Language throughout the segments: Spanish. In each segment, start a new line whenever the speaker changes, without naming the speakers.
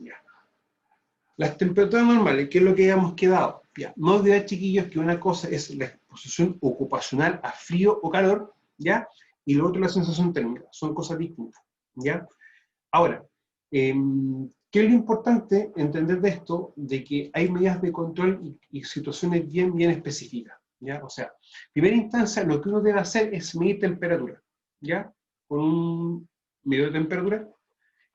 Ya. Las temperaturas normales, ¿qué es lo que habíamos quedado? Ya. No olvidar, chiquillos, que una cosa es la exposición ocupacional a frío o calor, ¿ya? Y lo otro es la sensación térmica, son cosas distintas, ¿ya? Ahora, ¿qué es lo importante entender de esto? De que hay medidas de control y situaciones bien específicas, ¿ya? O sea, en primera instancia, lo que uno debe hacer es medir temperatura, ¿ya? Con un medidor de temperatura,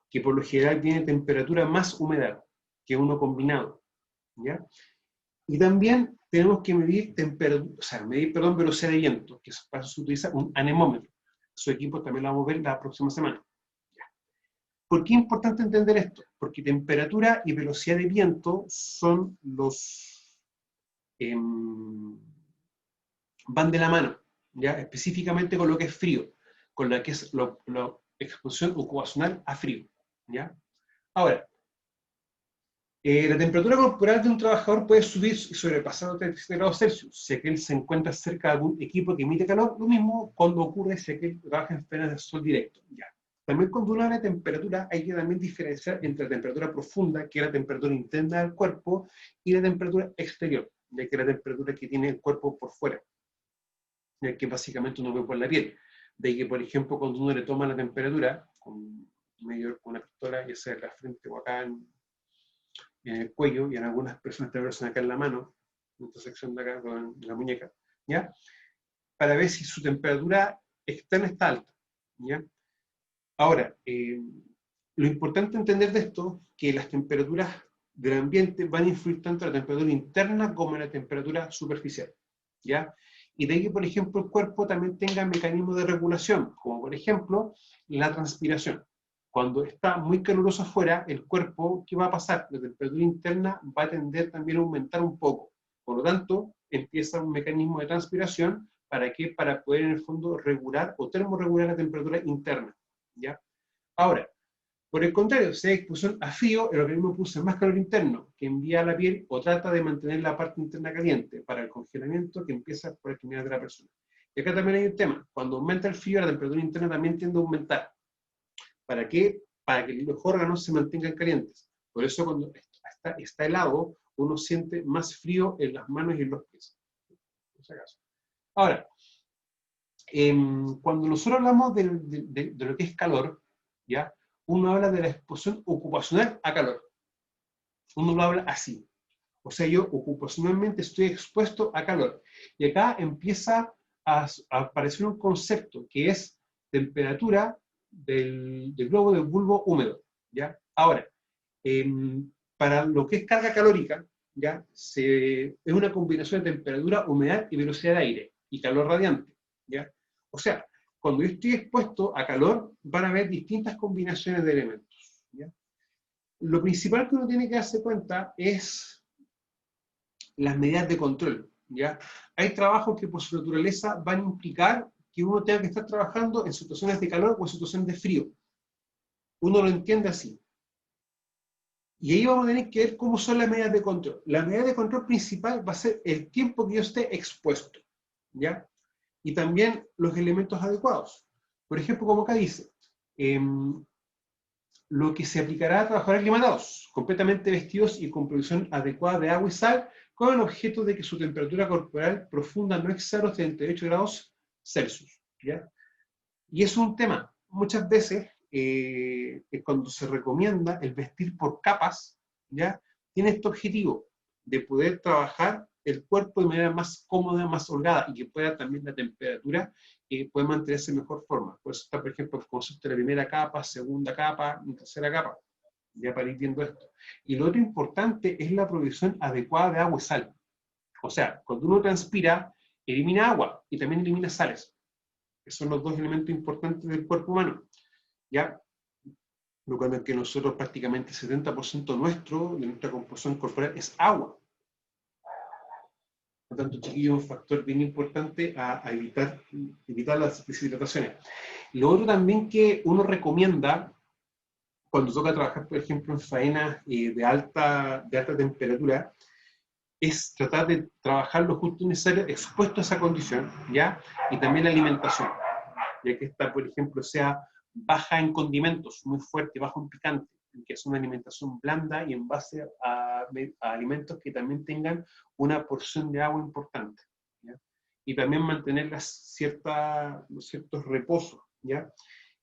que por lo general tiene temperatura más humedad que uno combinado, ¿ya? Y también tenemos que medir velocidad de viento, que para eso se utiliza un anemómetro. Su equipo también lo vamos a ver la próxima semana. ¿Por qué es importante entender esto? Porque temperatura y velocidad de viento son van de la mano, ¿ya? Específicamente con lo que es frío, con la que es la exposición ocupacional a frío, ¿ya? Ahora, la temperatura corporal de un trabajador puede subir y sobrepasar los 37 grados Celsius si aquel se encuentra cerca de algún equipo que emite calor, lo mismo cuando ocurre si aquel trabaja en plenas de sol directo, ¿ya? También cuando uno habla de temperatura hay que también diferenciar entre la temperatura profunda, que es la temperatura interna del cuerpo, y la temperatura exterior, ya que es la temperatura que tiene el cuerpo por fuera, ya que básicamente uno ve por la piel. De que, por ejemplo, cuando uno le toma la temperatura con una pistola, ya sea en la frente o acá en el cuello, y en algunas personas te verán acá en la mano, en esta sección de acá con la muñeca, ¿ya? Para ver si su temperatura externa está alta, ¿ya? Ahora, lo importante entender de esto es que las temperaturas del ambiente van a influir tanto en la temperatura interna como en la temperatura superficial, ¿ya? Y de ahí que, por ejemplo, el cuerpo también tenga mecanismos de regulación, como por ejemplo la transpiración. Cuando está muy caluroso afuera, el cuerpo, ¿qué va a pasar? La temperatura interna va a tender también a aumentar un poco. Por lo tanto, empieza un mecanismo de transpiración, ¿para qué? Para poder en el fondo regular o termorregular la temperatura interna, ¿ya? Ahora, por el contrario, si hay exposición a frío, el organismo produce más calor interno, que envía a la piel o trata de mantener la parte interna caliente para el congelamiento que empieza por extremidad de la persona. Y acá también hay un tema, cuando aumenta el frío, la temperatura interna también tiende a aumentar. ¿Para qué? Para que los órganos se mantengan calientes. Por eso cuando está helado, uno siente más frío en las manos y en los pies. Por si acaso. Ahora, cuando nosotros hablamos de lo que es calor, ¿ya? Uno habla de la exposición ocupacional a calor. Uno lo habla así. O sea, yo ocupacionalmente estoy expuesto a calor. Y acá empieza a aparecer un concepto que es temperatura del globo del bulbo húmedo, ¿ya? Ahora, para lo que es carga calórica, ¿ya? Es una combinación de temperatura, humedad y velocidad de aire, y calor radiante, ¿ya? O sea, cuando yo estoy expuesto a calor, van a haber distintas combinaciones de elementos, ¿ya? Lo principal que uno tiene que darse cuenta es las medidas de control, ¿ya? Hay trabajos que por su naturaleza van a implicar que uno tenga que estar trabajando en situaciones de calor o en situaciones de frío. Uno lo entiende así. Y ahí vamos a tener que ver cómo son las medidas de control. La medida de control principal va a ser el tiempo que yo esté expuesto, ¿ya? Y también los elementos adecuados. Por ejemplo, como acá dice, lo que se aplicará a trabajadores aclimatados, completamente vestidos y con provisión adecuada de agua y sal, con el objeto de que su temperatura corporal profunda no exceda los 38 grados Celsius, ¿ya? Y es un tema, muchas veces, cuando se recomienda el vestir por capas, ¿ya? Tiene este objetivo de poder trabajar el cuerpo de manera más cómoda, más holgada, y que pueda también la temperatura puede mantenerse de mejor forma. Por eso está, por ejemplo, el concepto de la primera capa, segunda capa, tercera capa, ya para ir viendo esto. Y lo otro importante es la provisión adecuada de agua y sal. O sea, cuando uno transpira, elimina agua y también elimina sales. Esos son los dos elementos importantes del cuerpo humano, ¿ya? Lo cual es que nosotros prácticamente el 70% de nuestra composición corporal es agua. Por lo tanto, chiquillos, es un factor bien importante a evitar las deshidrataciones. Lo otro también que uno recomienda cuando toca trabajar, por ejemplo, en faenas de alta temperatura, es tratar de trabajar lo justo y necesario expuesto a esa condición, ¿ya? Y también la alimentación, ya que esta, por ejemplo, sea baja en condimentos, muy fuerte, bajo en picante, que es una alimentación blanda y en base a alimentos que también tengan una porción de agua importante, ¿ya? Y también mantener ciertos reposos, ¿ya?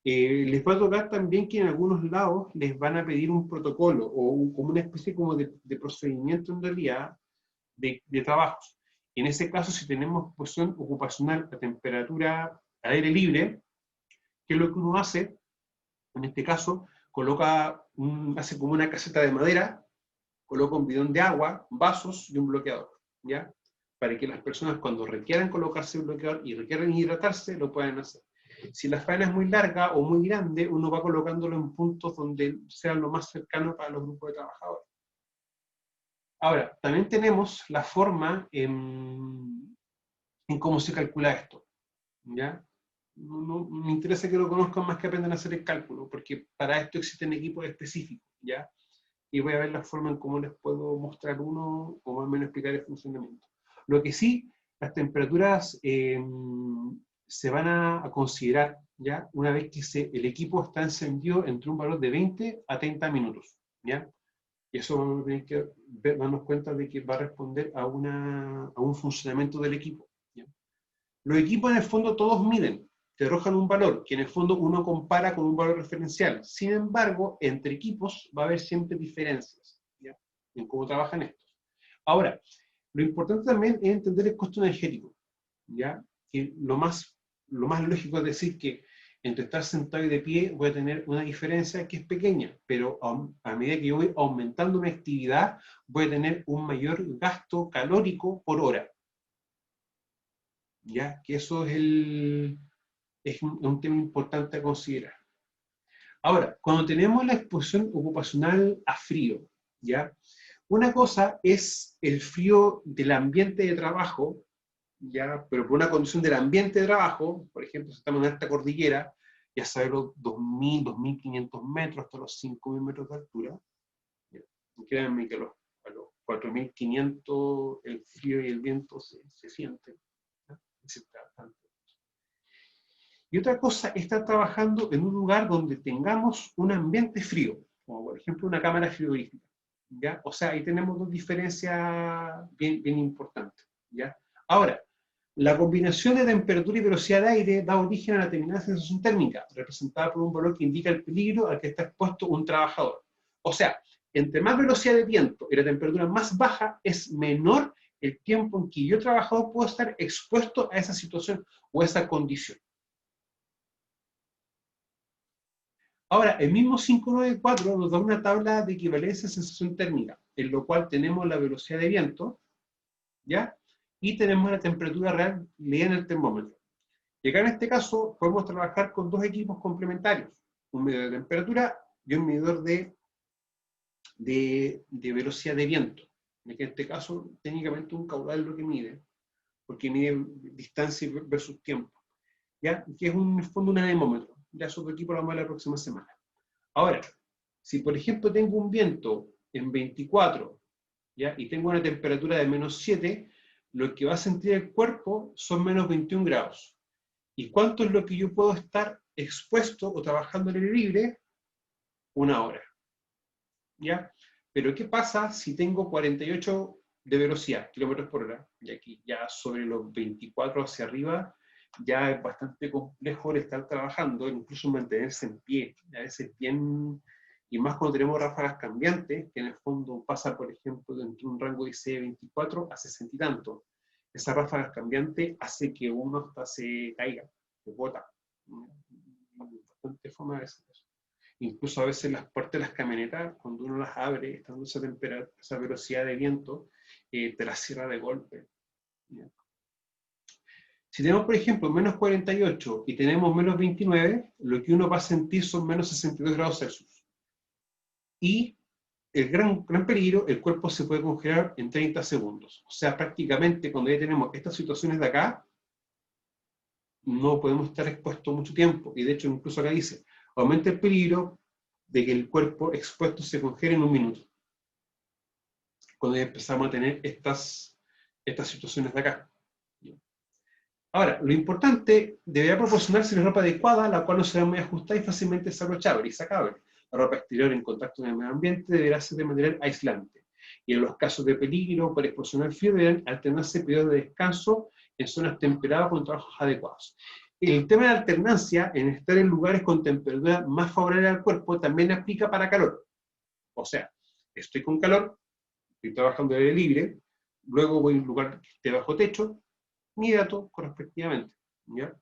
Les va a tocar también que en algunos lados les van a pedir un protocolo o como una especie como de procedimiento en realidad de trabajos. En ese caso, si tenemos posición ocupacional a temperatura al aire libre, ¿qué es lo que uno hace? En este caso, hace como una caseta de madera, coloca un bidón de agua, vasos y un bloqueador, ¿ya? Para que las personas cuando requieran colocarse un bloqueador y requieran hidratarse, lo puedan hacer. Si la faena es muy larga o muy grande, uno va colocándolo en puntos donde sea lo más cercano para los grupos de trabajadores. Ahora, también tenemos la forma en cómo se calcula esto, ¿ya? No me interesa que lo conozcan más que aprendan a hacer el cálculo, porque para esto existen equipos específicos, ¿ya? Y voy a ver la forma en cómo les puedo mostrar uno, o más o menos explicar el funcionamiento. Lo que sí, las temperaturas se van a considerar, ¿ya? Una vez que el equipo está encendido entre un valor de 20 a 30 minutos, ¿ya? Y eso vamos a tener que darnos cuenta de que va a responder a un funcionamiento del equipo, ¿ya? Los equipos en el fondo todos miden, te arrojan un valor, que en el fondo uno compara con un valor referencial. Sin embargo, entre equipos va a haber siempre diferencias, ¿ya? En cómo trabajan estos. Ahora, lo importante también es entender el costo energético, ¿ya? Que lo más lógico es decir que entre estar sentado y de pie voy a tener una diferencia que es pequeña, pero a medida que yo voy aumentando mi actividad, voy a tener un mayor gasto calórico por hora. ¿Ya? Que eso es un tema importante a considerar. Ahora, cuando tenemos la exposición ocupacional a frío, ¿ya? Una cosa es el frío del ambiente de trabajo, ¿ya? Pero por una condición del ambiente de trabajo, por ejemplo, si estamos en esta cordillera, ya sabe los 2.000, 2.500 metros hasta los 5.000 metros de altura, ¿ya? Y créanme que a los 4.500 el frío y el viento se sienten, ¿ya? Y otra cosa es estar trabajando en un lugar donde tengamos un ambiente frío, como por ejemplo una cámara frigorífica, ¿ya? O sea, ahí tenemos dos diferencias bien importantes, ¿ya? Ahora, la combinación de temperatura y velocidad de aire da origen a la determinada sensación térmica, representada por un valor que indica el peligro al que está expuesto un trabajador. O sea, entre más velocidad de viento y la temperatura más baja, es menor el tiempo en que yo, trabajador, puedo estar expuesto a esa situación o a esa condición. Ahora, el mismo 594 nos da una tabla de equivalencia de sensación térmica, en lo cual tenemos la velocidad de viento, ¿ya? Y tenemos la temperatura real leída en el termómetro. Y acá en este caso podemos trabajar con dos equipos complementarios, un medidor de temperatura y un medidor de velocidad de viento. En este caso, técnicamente un caudal es lo que mide, porque mide distancia versus tiempo, ¿ya? Que es en el fondo un anemómetro. Ya su equipo lo vamos a ver la próxima semana. Ahora, si por ejemplo tengo un viento en 24, ¿ya? Y tengo una temperatura de menos 7, lo que va a sentir el cuerpo son menos 21 grados. ¿Y cuánto es lo que yo puedo estar expuesto o trabajando en el aire libre? Una hora, ¿ya? Pero ¿qué pasa si tengo 48 de velocidad, kilómetros por hora? Y aquí ya sobre los 24 hacia arriba, ya es bastante complejo el estar trabajando, incluso mantenerse en pie. A veces bien, y más cuando tenemos ráfagas cambiantes, que en el fondo pasa, por ejemplo, dentro de un rango de 24 a 60 y tanto. Esa ráfaga cambiante hace que uno hasta se caiga, se bota. Bastante forma de hacer eso. Incluso a veces las puertas de las camionetas, cuando uno las abre, estando esa temperatura, esa velocidad de viento, te las cierra de golpe. ¿Ya? Si tenemos, por ejemplo, menos 48 y tenemos menos 29, lo que uno va a sentir son menos 62 grados Celsius. Y el gran peligro, el cuerpo se puede congelar en 30 segundos. O sea, prácticamente cuando ya tenemos estas situaciones de acá, no podemos estar expuestos mucho tiempo. Y de hecho, incluso acá dice, aumenta el peligro de que el cuerpo expuesto se congele en un minuto. Cuando ya empezamos a tener estas situaciones de acá. Ahora, lo importante, deberá proporcionarse una ropa adecuada, la cual no será muy ajustada y fácilmente desabrochable y sacable. ropa exterior en contacto con el medio ambiente deberá ser de manera aislante. Y en los casos de peligro por exposición al frío deberán alternarse periodos de descanso en zonas temperadas con trabajos adecuados. El tema de alternancia, en estar en lugares con temperatura más favorable al cuerpo, también aplica para calor. O sea, estoy con calor, estoy trabajando al aire libre, luego voy a un lugar que esté bajo techo, me hidrato correspectivamente, ¿ya?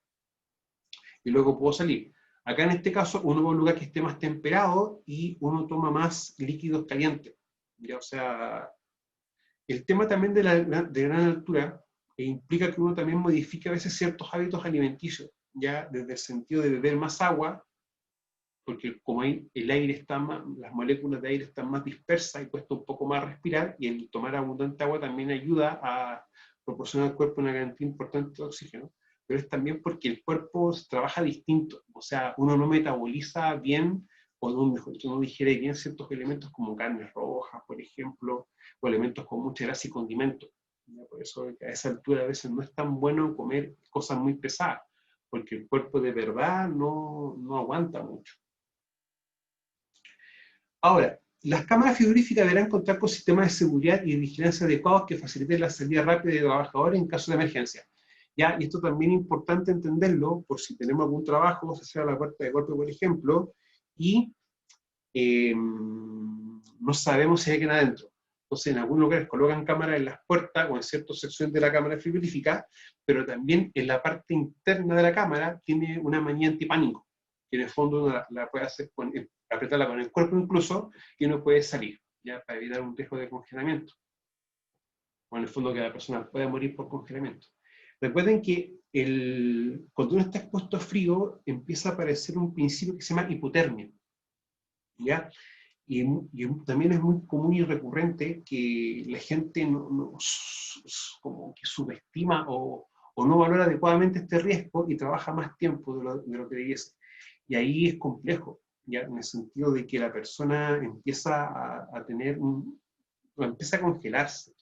Y luego puedo salir. Acá en este caso uno va a un lugar que esté más temperado y uno toma más líquidos calientes, ¿ya? O sea, el tema también de gran altura implica que uno también modifique a veces ciertos hábitos alimenticios, ya desde el sentido de beber más agua, porque como el aire está más, las moléculas de aire están más dispersas y cuesta un poco más respirar, y el tomar abundante agua también ayuda a proporcionar al cuerpo una cantidad importante de oxígeno, pero es también porque el cuerpo trabaja distinto, o sea, uno no metaboliza bien, o no digiere bien ciertos elementos como carnes rojas, por ejemplo, o elementos con mucha grasa y condimento. Por eso a esa altura a veces no es tan bueno comer cosas muy pesadas, porque el cuerpo de verdad no aguanta mucho. Ahora, las cámaras frigoríficas deberán contar con sistemas de seguridad y de vigilancia adecuados que faciliten la salida rápida de trabajadores en caso de emergencia. ¿Ya? Y esto también es importante entenderlo por si tenemos algún trabajo, se cierra la puerta de golpe, por ejemplo, y no sabemos si hay alguien adentro. Entonces, en algunos lugares colocan cámaras en las puertas o en ciertas secciones de la cámara frigorífica, pero también en la parte interna de la cámara tiene una manilla antipánico, que en el fondo uno la puede hacer apretarla con el cuerpo incluso, y uno puede salir, ya para evitar un riesgo de congelamiento. O en el fondo que la persona pueda morir por congelamiento. Recuerden que cuando uno está expuesto a frío, empieza a aparecer un principio que se llama hipotermia, ¿ya? Y también es muy común y recurrente que la gente como que subestima o no valora adecuadamente este riesgo y trabaja más tiempo de lo que debiese. Y ahí es complejo, ¿ya? En el sentido de que la persona empieza a empieza a congelarse.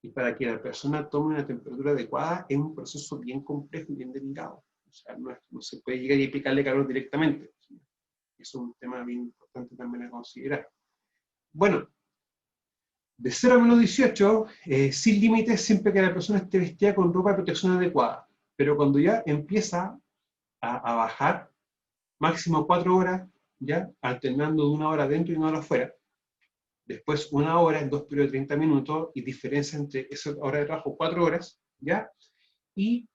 Y para que la persona tome una temperatura adecuada es un proceso bien complejo y bien delicado. O sea, no se puede llegar y aplicarle calor directamente. Eso es un tema bien importante también a considerar. Bueno, de 0 a menos 18, sin límites siempre que la persona esté vestida con ropa de protección adecuada. Pero cuando ya empieza a bajar, máximo 4 horas, ya alternando de 1 hora dentro y 1 hora afuera. Después 1 hora en 2 periodos de 30 minutos y diferencia entre esa hora de trabajo 4 horas, ¿ya? Y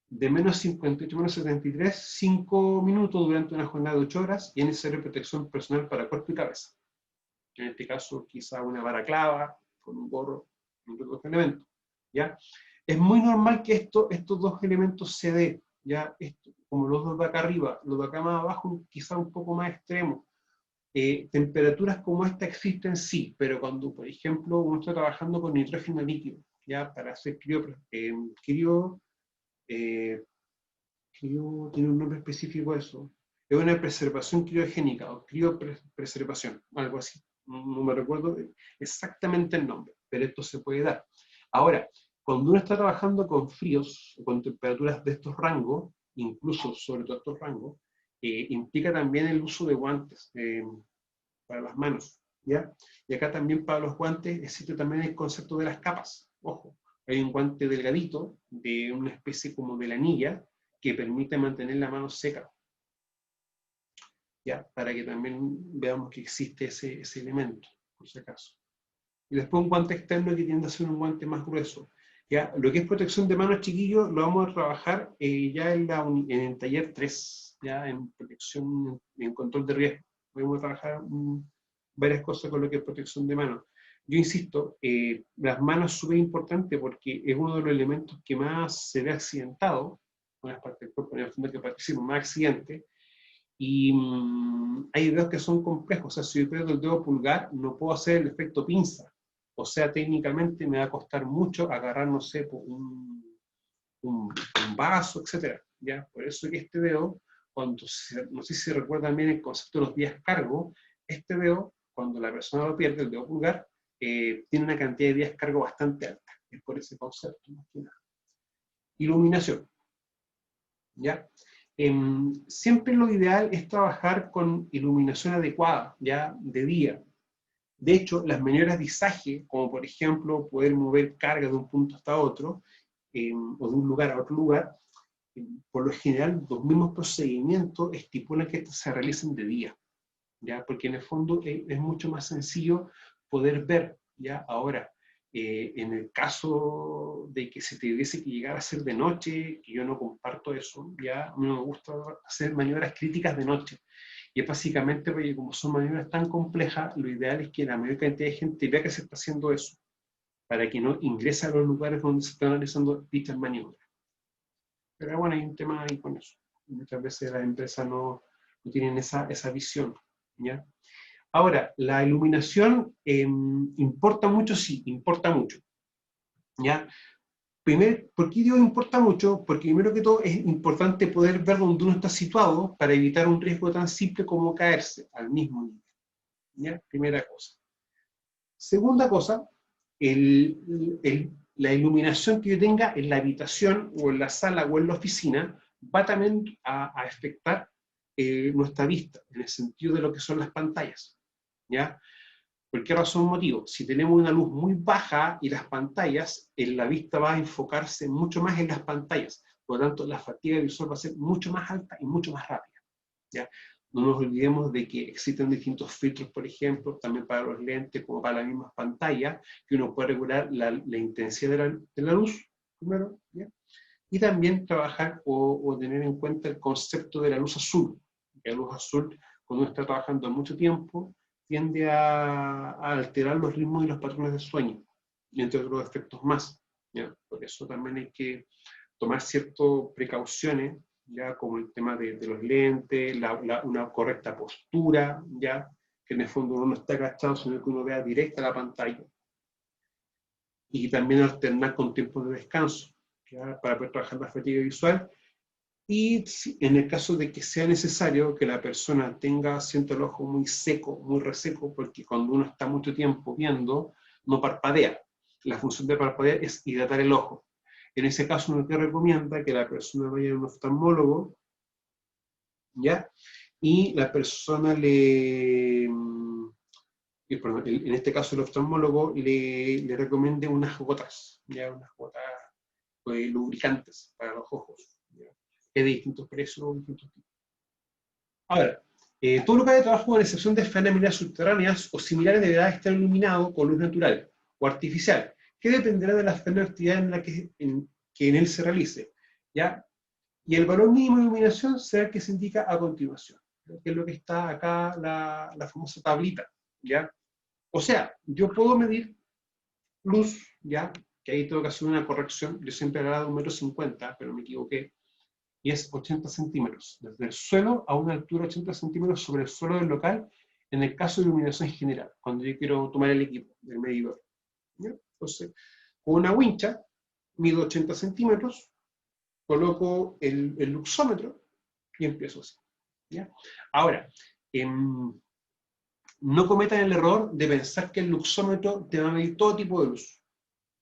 de menos 58 menos 73, 5 minutos durante una jornada de 8 horas y es necesaria protección personal para cuerpo y cabeza. En este caso, quizá una balaclava, con un gorro, entre otros elementos, ¿ya? Es muy normal que estos dos elementos se den, ¿ya? Como los dos de acá arriba, los de acá más abajo, quizá un poco más extremos. Temperaturas como esta existen, sí, pero cuando, por ejemplo, uno está trabajando con nitrógeno líquido, ¿ya? Para hacer tiene un nombre específico eso. Es una preservación criogénica o criopreservación, algo así. No me recuerdo exactamente el nombre, pero esto se puede dar. Ahora, cuando uno está trabajando con fríos, con temperaturas de estos rangos, incluso sobre todo estos rangos, implica también el uso de guantes para las manos, ¿ya? Y acá también para los guantes existe también el concepto de las capas. Ojo, hay un guante delgadito, de una especie como de lanilla, que permite mantener la mano seca, ¿ya? Para que también veamos que existe ese elemento, por si acaso. Y después un guante externo que tiende a ser un guante más grueso. ¿Ya? Lo que es protección de manos, chiquillos, lo vamos a trabajar ya en el taller 3, ya en protección, en control de riesgo. Vamos a trabajar varias cosas con lo que es protección de manos. Yo insisto, las manos es súper importante porque es uno de los elementos que más se ve accidentado, con las partes del cuerpo en el fondo que participan más accidentes, y hay dedos que son complejos. O sea, si yo pierdo el dedo pulgar, no puedo hacer el efecto pinza. O sea, técnicamente me va a costar mucho agarrar, no sé, un vaso, etc. ¿Ya? Por eso que este dedo, no sé si recuerdan bien el concepto de los días cargo, este dedo, cuando la persona lo pierde, el dedo pulgar, tiene una cantidad de días cargo bastante alta. Es por ese concepto, más que nada. Iluminación. ¿Ya? siempre lo ideal es trabajar con iluminación adecuada, ya de día. De hecho, las maniobras de izaje, como por ejemplo poder mover carga de un punto hasta otro, o de un lugar a otro lugar, por lo general los mismos procedimientos estipulan que estos se realicen de día, ¿ya? Porque en el fondo es mucho más sencillo poder ver, ¿ya? Ahora, en el caso de que se tuviese que llegar a hacer de noche, que yo no comparto eso, ya a mí no me gusta hacer maniobras críticas de noche. Y es básicamente porque como son maniobras tan complejas, lo ideal es que la mayor cantidad de gente vea que se está haciendo eso, para que no ingrese a los lugares donde se están realizando dichas maniobras. Pero bueno, hay un tema ahí con eso. Muchas veces las empresas no tienen esa visión, ¿ya? Ahora, la iluminación importa mucho, sí, importa mucho, ¿ya? ¿Por qué digo importa mucho? Porque primero que todo es importante poder ver dónde uno está situado para evitar un riesgo tan simple como caerse al mismo nivel, ¿ya? Primera cosa. Segunda cosa, la iluminación que yo tenga en la habitación o en la sala o en la oficina va también a afectar nuestra vista, en el sentido de lo que son las pantallas, ¿ya? ¿Por qué razón motivo? Si tenemos una luz muy baja y las pantallas, la vista va a enfocarse mucho más en las pantallas, por lo tanto la fatiga visual va a ser mucho más alta y mucho más rápida, ¿ya? No nos olvidemos de que existen distintos filtros, por ejemplo, también para los lentes, como para las mismas pantallas, que uno puede regular la intensidad de la luz, primero, ¿ya? Y también trabajar o tener en cuenta el concepto de la luz azul. La luz azul, cuando uno está trabajando mucho tiempo, tiende a alterar los ritmos y los patrones de sueño, y entre otros efectos más, ¿ya? Por eso también hay que tomar ciertas precauciones, ya como el tema de los lentes, una correcta postura, ya que en el fondo uno no está agachado, sino que uno vea directa la pantalla. Y también alternar con tiempos de descanso, ¿ya? Para poder trabajar la fatiga visual. Y en el caso de que sea necesario que la persona sienta el ojo muy seco, muy reseco, porque cuando uno está mucho tiempo viendo, no parpadea. La función de parpadear es hidratar el ojo. En ese caso, uno te recomienda que la persona vaya a un oftalmólogo, ¿ya? Y la persona perdón, en este caso el oftalmólogo le recomiende unas gotas, ¿ya? Unas gotas lubricantes para los ojos, ¿ya? De distintos precios, distintos tipos. Ahora, todo lugar de trabajo, con excepción de faenas subterráneas o similares, deberá estar iluminado con luz natural o artificial, que dependerá de la actividad que en él se realice, ¿ya? Y el valor mínimo de iluminación será el que se indica a continuación, ¿no? Que es lo que está acá, la famosa tablita, ¿ya? O sea, yo puedo medir luz, ¿ya? Que ahí tengo que hacer una corrección. Yo siempre he hablado de 1,50 m, pero me equivoqué. Y es 80 centímetros, desde el suelo a una altura de 80 centímetros sobre el suelo del local, en el caso de iluminación general, cuando yo quiero tomar el equipo, el medidor, ¿ya? Entonces, con una wincha, mido 80 centímetros, coloco el luxómetro y empiezo así, ¿ya? Ahora, no cometan el error de pensar que el luxómetro te va a medir todo tipo de luz,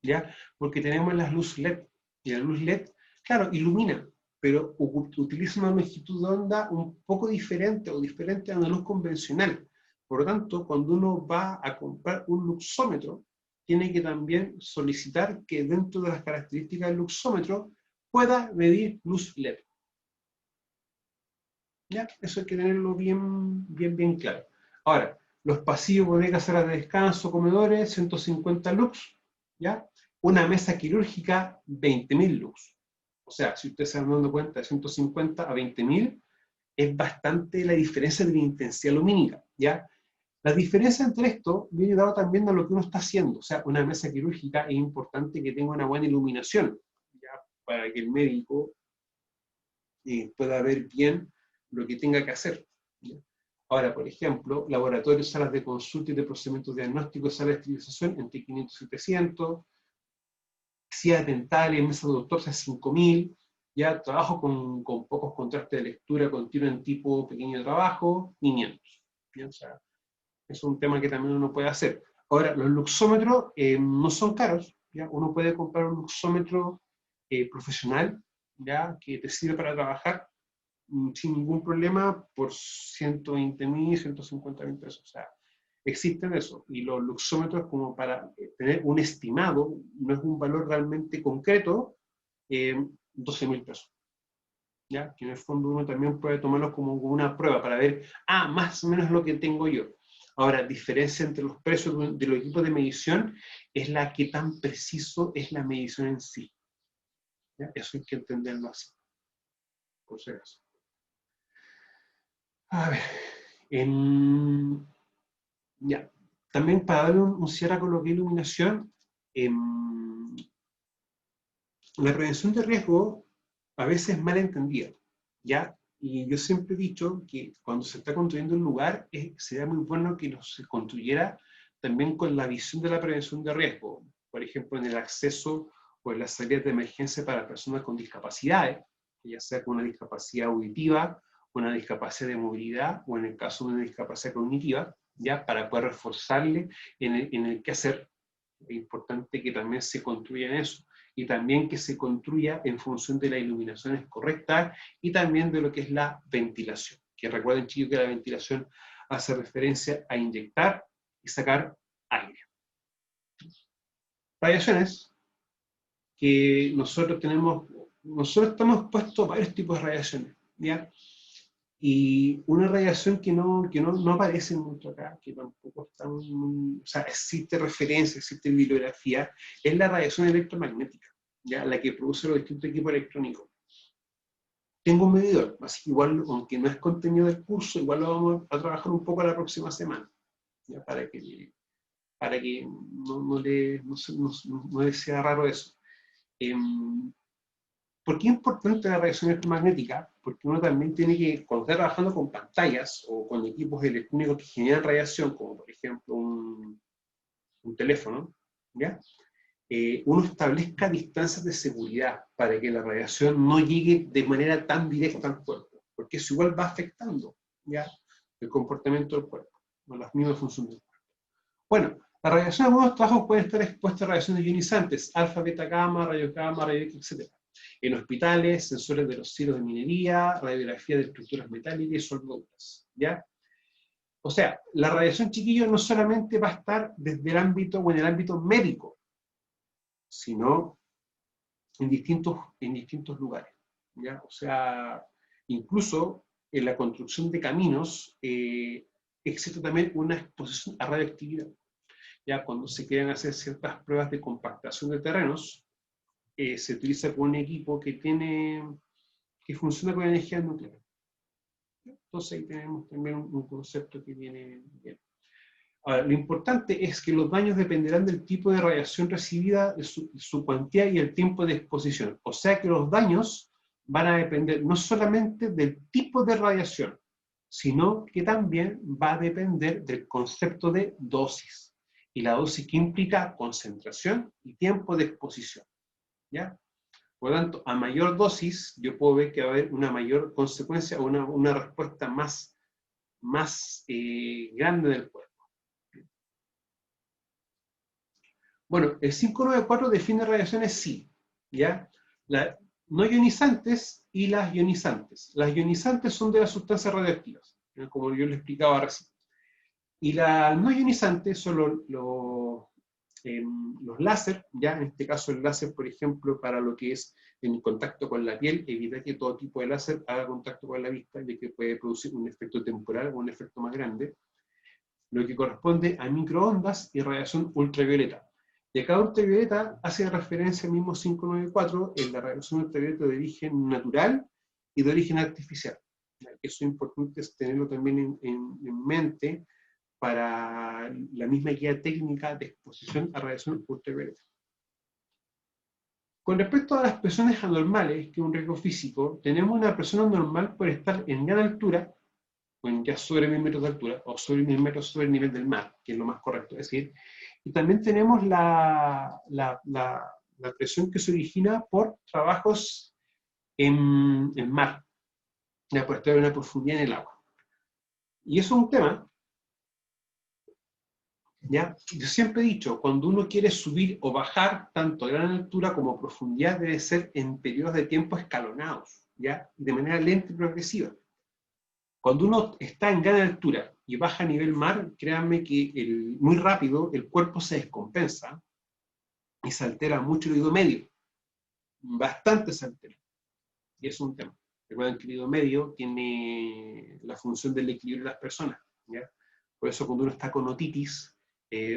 ¿ya? Porque tenemos las luces LED, y la luz LED, claro, ilumina, pero utiliza una longitud de onda un poco diferente o diferente a una luz convencional. Por lo tanto, cuando uno va a comprar un luxómetro, tiene que también solicitar que dentro de las características del luxómetro pueda medir luz LED. ¿Ya? Eso hay que tenerlo bien claro. Ahora, los pasillos, bodegas, salas de descanso, comedores, 150 lux, ¿ya? Una mesa quirúrgica, 20.000 lux. O sea, si ustedes se van dando cuenta, de 150 a 20.000, es bastante la diferencia de la intensidad lumínica, ¿ya? La diferencia entre esto viene dado también a lo que uno está haciendo. O sea, una mesa quirúrgica es importante que tenga una buena iluminación, ¿ya? Para que el médico pueda ver bien lo que tenga que hacer, ¿ya? Ahora, por ejemplo, laboratorios, salas de consulta y de procedimientos diagnósticos, salas de esterilización entre 500 y 700, sillas dentales, mesas de autopsia 5.000, ya trabajo con pocos contrastes de lectura continua en tipo pequeño trabajo, 500. ¿Ya? O sea, es un tema que también uno puede hacer. Ahora, los luxómetros no son caros, ¿ya? Uno puede comprar un luxómetro profesional, ¿ya? Que te sirve para trabajar sin ningún problema por 120.000, 150.000 pesos. O sea, existen eso. Y los luxómetros, como para tener un estimado, no es un valor realmente concreto, 12.000 pesos. ¿Ya? Que en el fondo uno también puede tomarlo como una prueba para ver, más o menos lo que tengo yo. Ahora, diferencia entre los precios de los equipos de medición es la que tan preciso es la medición en sí. ¿Ya? Eso hay que entenderlo así. Por si acaso. A ver. Ya. También para darle un cierre con lo que es iluminación, la prevención de riesgo a veces es mal entendida, ¿ya? Y yo siempre he dicho que cuando se está construyendo un lugar, sería muy bueno que se construyera también con la visión de la prevención de riesgo. Por ejemplo, en el acceso o en las salidas de emergencia para personas con discapacidades, ya sea con una discapacidad auditiva, una discapacidad de movilidad o en el caso de una discapacidad cognitiva, ya para poder reforzarle en el qué hacer. Es importante que también se construya en eso y también que se construya en función de las iluminaciones correctas y también de lo que es la ventilación. Que recuerden, chicos, que la ventilación hace referencia a inyectar y sacar aire. Radiaciones que nosotros estamos expuestos a varios tipos de radiaciones, ¿ya? Y una radiación que no aparece mucho acá, que tampoco está o sea, existe referencia, existe bibliografía, es la radiación electromagnética, ¿ya? La que produce los distintos equipos electrónicos. Tengo un medidor, así que igual, aunque no es contenido del curso, igual lo vamos a trabajar un poco la próxima semana, ¿ya? Para que no les sea raro eso. ¿Por qué es importante la radiación electromagnética? Porque uno también tiene que, cuando está trabajando con pantallas o con equipos electrónicos que generan radiación, como por ejemplo un teléfono, ¿ya? Uno establezca distancias de seguridad para que la radiación no llegue de manera tan directa al cuerpo, porque eso igual va afectando, ¿ya? El comportamiento del cuerpo, o las mismas funciones del cuerpo. Bueno, la radiación en algunos trabajos puede estar expuesta a radiaciones ionizantes, alfa, beta, gamma, rayo X, etc. En hospitales, sensores de los cielos de minería, radiografía de estructuras metálicas y soldaduras, ¿ya? O sea, la radiación, chiquillo, no solamente va a estar desde el ámbito o en el ámbito médico, sino en distintos lugares, ¿ya? O sea, incluso en la construcción de caminos existe también una exposición a radioactividad. Ya cuando se quieren hacer ciertas pruebas de compactación de terrenos, se utiliza con un equipo que funciona con energía nuclear. Entonces ahí tenemos también un concepto que viene bien. Ahora, lo importante es que los daños dependerán del tipo de radiación recibida, de su cuantía y el tiempo de exposición. O sea que los daños van a depender no solamente del tipo de radiación, sino que también va a depender del concepto de dosis. Y la dosis que implica concentración y tiempo de exposición, ¿ya? Por lo tanto, a mayor dosis, yo puedo ver que va a haber una mayor consecuencia o una respuesta más grande del cuerpo. Bueno, el 594 define radiaciones sí, ¿ya? No ionizantes y las ionizantes. Las ionizantes son de las sustancias radioactivas, ¿ya? Como yo les explicaba recién. Y las no ionizantes son los láser, ¿ya? En este caso el láser, por ejemplo, para lo que es en contacto con la piel, evita que todo tipo de láser haga contacto con la vista, ya que puede producir un efecto temporal o un efecto más grande. Lo que corresponde a microondas y radiación ultravioleta. Y acá ultravioleta hace referencia al mismo 594 en la radiación ultravioleta de origen natural y de origen artificial. Eso es importante tenerlo también en mente para la misma guía técnica de exposición a radiación ultravioleta. Con respecto a las personas anormales, que es un riesgo físico, tenemos una persona normal por estar en gran altura, o en ya sobre 1000 metros de altura, o sobre 1000 metros sobre el nivel del mar, que es lo más correcto decir. Y también tenemos la presión que se origina por trabajos en mar, ya por estar en una profundidad en el agua. Y eso es un tema, ¿ya? Yo siempre he dicho, cuando uno quiere subir o bajar tanto a gran altura como a profundidad, debe ser en periodos de tiempo escalonados, ¿ya? De manera lenta y progresiva. Cuando uno está en gran altura y baja a nivel mar, créanme que muy rápido el cuerpo se descompensa y se altera mucho el oído medio. Bastante se altera. Y es un tema. Recuerden que el oído medio tiene la función del equilibrio de las personas, ¿ya? Por eso cuando uno está con otitis,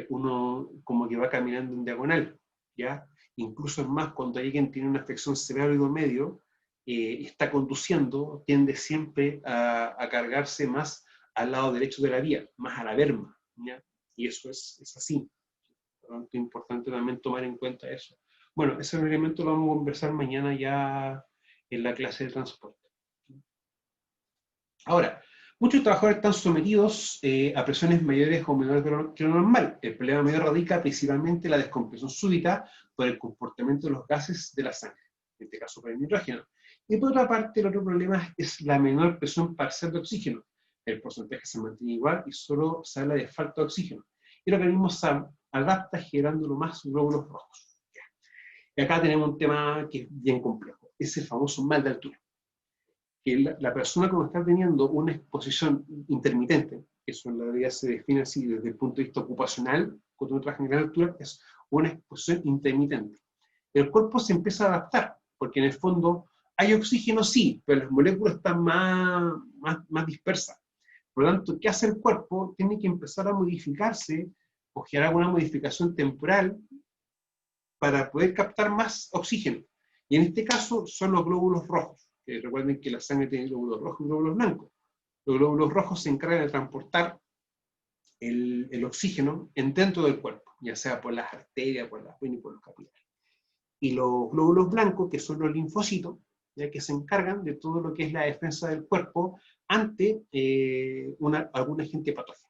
uno como que va caminando en diagonal, ¿ya? Incluso es más, cuando alguien tiene una afección severa del oído medio, está conduciendo, tiende siempre a cargarse más al lado derecho de la vía, más a la berma, ¿ya? Y eso es así. Por lo tanto, es importante también tomar en cuenta eso. Bueno, ese elemento lo vamos a conversar mañana ya en la clase de transporte. Ahora, muchos trabajadores están sometidos a presiones mayores o menores que lo normal. El problema mayor radica principalmente en la descompresión súbita por el comportamiento de los gases de la sangre, en este caso por el nitrógeno. Y por otra parte, el otro problema es la menor presión parcial de oxígeno. El porcentaje se mantiene igual y solo se habla de falta de oxígeno. Y el organismo se adapta generando más glóbulos rojos. Y acá tenemos un tema que es bien complejo. Es el famoso mal de altura. Que la persona cuando está teniendo una exposición intermitente, eso en la realidad se define así desde el punto de vista ocupacional, cuando uno trabaja en gran altura, es una exposición intermitente. El cuerpo se empieza a adaptar, porque en el fondo hay oxígeno sí, pero las moléculas están más dispersas. Por lo tanto, ¿qué hace el cuerpo? Tiene que empezar a modificarse o generar alguna modificación temporal para poder captar más oxígeno. Y en este caso son los glóbulos rojos. Que recuerden que la sangre tiene glóbulos rojos y glóbulos blancos. Los glóbulos rojos se encargan de transportar el oxígeno dentro del cuerpo, ya sea por las arterias, por las venas y por los capilares. Y los glóbulos blancos, que son los linfocitos, ya que se encargan de todo lo que es la defensa del cuerpo ante algún agente patógeno.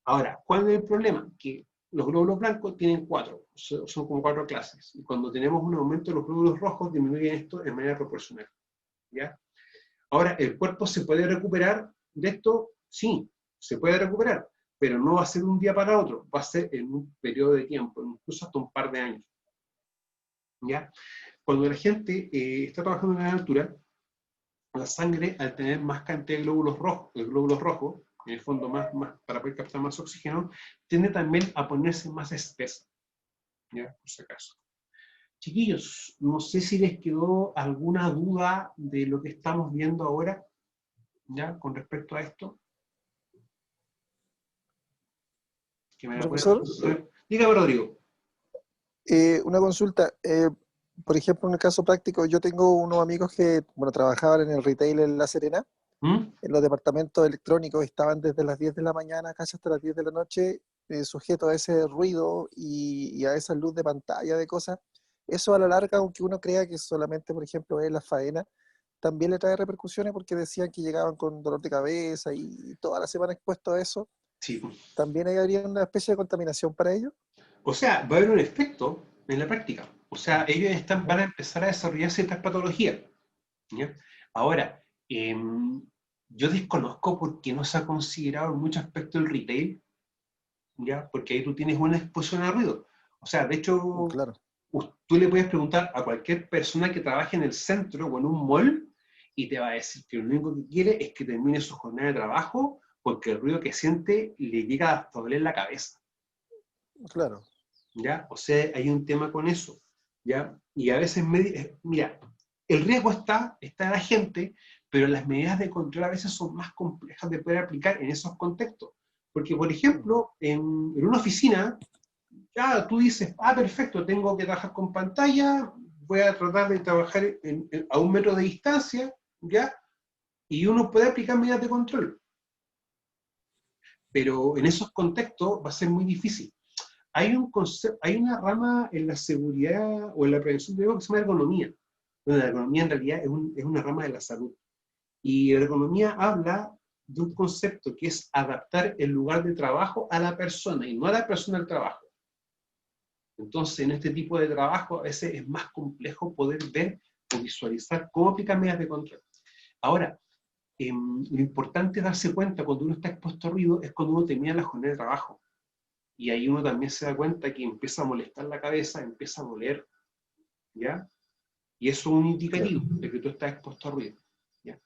Ahora, ¿cuál es el problema? Que los glóbulos blancos tienen son como 4 clases. Y cuando tenemos un aumento de los glóbulos rojos, disminuyen esto de manera proporcional. ¿Ya? Ahora, ¿el cuerpo se puede recuperar de esto? Sí, se puede recuperar, pero no va a ser un día para otro, va a ser en un periodo de tiempo, incluso hasta un par de años. ¿Ya? Cuando la gente está trabajando en la altura, la sangre, al tener más cantidad de glóbulos rojos, en el fondo para poder captar más oxígeno, tiende también a ponerse más espesa, ¿ya? Por si acaso. Chiquillos, no sé si les quedó alguna duda de lo que estamos viendo ahora, ¿ya? Con respecto a esto. Que me la
Profesor,
dígame, Rodrigo.
una consulta. Por ejemplo, en el caso práctico, yo tengo unos amigos que, bueno, trabajaban en el retail en La Serena,
¿Mm?
en los departamentos electrónicos, estaban desde las 10 de la mañana casi hasta las 10 de la noche, sujetos a ese ruido y a esa luz de pantalla de cosas. Eso a la larga, aunque uno crea que solamente, por ejemplo, es la faena, también le trae repercusiones porque decían que llegaban con dolor de cabeza y toda la semana expuestos a eso.
Sí.
¿También habría una especie de contaminación para ellos?
O sea, va a haber un efecto en la práctica. O sea, ellos van a empezar a desarrollar ciertas patologías, ¿ya? Ahora, yo desconozco por qué no se ha considerado en muchos aspectos el retail, ¿ya? Porque ahí tú tienes una exposición a ruido. O sea, de hecho,
Claro,
tú le puedes preguntar a cualquier persona que trabaje en el centro o en un mall y te va a decir que lo único que quiere es que termine su jornada de trabajo porque el ruido que siente le llega hasta doler la cabeza.
claro.
¿Ya? O sea, hay un tema con eso, ¿ya? Y a veces, mira, el riesgo está en la gente, pero las medidas de control a veces son más complejas de poder aplicar en esos contextos. Porque, por ejemplo, en una oficina, ya tú dices, perfecto, tengo que trabajar con pantalla, voy a tratar de trabajar a 1 metro de distancia, ¿ya? Y uno puede aplicar medidas de control. Pero en esos contextos va a ser muy difícil. Hay una rama en la seguridad o en la prevención de riesgo que se llama ergonomía. Bueno, la ergonomía en realidad es una rama de la salud. Y la ergonomía habla de un concepto que es adaptar el lugar de trabajo a la persona y no a la persona al trabajo. Entonces, en este tipo de trabajo a veces es más complejo poder ver o visualizar cómo aplicar medidas de control. Ahora, lo importante es darse cuenta cuando uno está expuesto a ruido es cuando uno termina la jornada de trabajo. Y ahí uno también se da cuenta que empieza a molestar la cabeza, empieza a doler, ¿ya? Y eso es un indicativo de que tú estás expuesto a ruido. ¿Ya?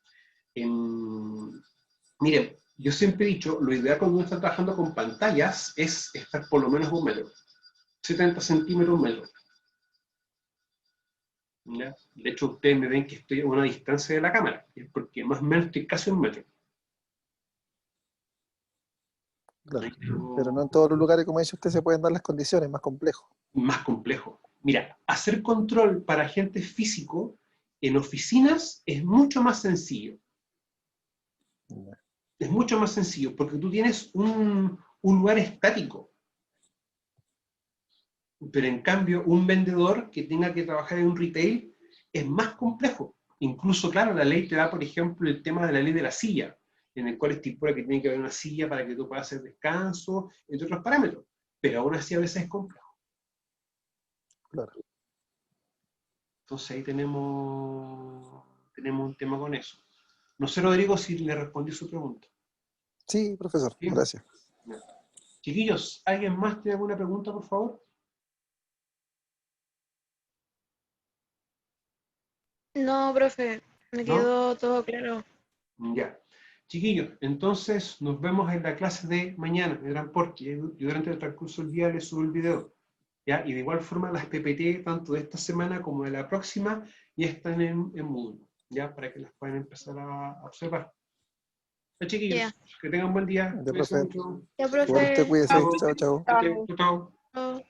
Miren, yo siempre he dicho, lo ideal cuando uno está trabajando con pantallas es estar por lo menos 1 metro, 70 centímetros, 1 metro. ¿Ya? De hecho, ustedes me ven que estoy a una distancia de la cámara, porque más o menos estoy casi 1 metro.
Claro. Pero no en todos los lugares, como dice usted, se pueden dar las condiciones, más complejo.
Más complejo. Mira, hacer control para agentes físicos en oficinas es mucho más sencillo. Es mucho más sencillo, porque tú tienes un lugar estático. Pero en cambio, un vendedor que tenga que trabajar en un retail es más complejo. Incluso, claro, la ley te da, por ejemplo, el tema de la ley de la silla, en el cual estipula que tiene que haber una silla para que tú puedas hacer descanso, entre otros parámetros. Pero aún así a veces es complejo.
Claro.
Entonces ahí tenemos un tema con eso. No sé, Rodrigo, si le respondí su pregunta.
Sí, profesor,
¿Sí?
gracias.
Ya. Chiquillos, ¿alguien más tiene alguna pregunta, por favor?
No, profe, me
¿No?
quedó todo claro.
Ya. Chiquillos, entonces nos vemos en la clase de mañana de transporte. Yo durante el transcurso del día les subo el video. ¿Ya? Y de igual forma las PPT, tanto de esta semana como de la próxima, ya están en Moodle, ¿ya? Para que las puedan empezar a observar. Ya,
Ya,
chiquillos, que tengan buen día.
Ya,
Cuídense
profe.
mucho.
ya,
Igual usted
profe.
cuídese.
Chao.
Chao, chao.
Chao. Chao.
Chao.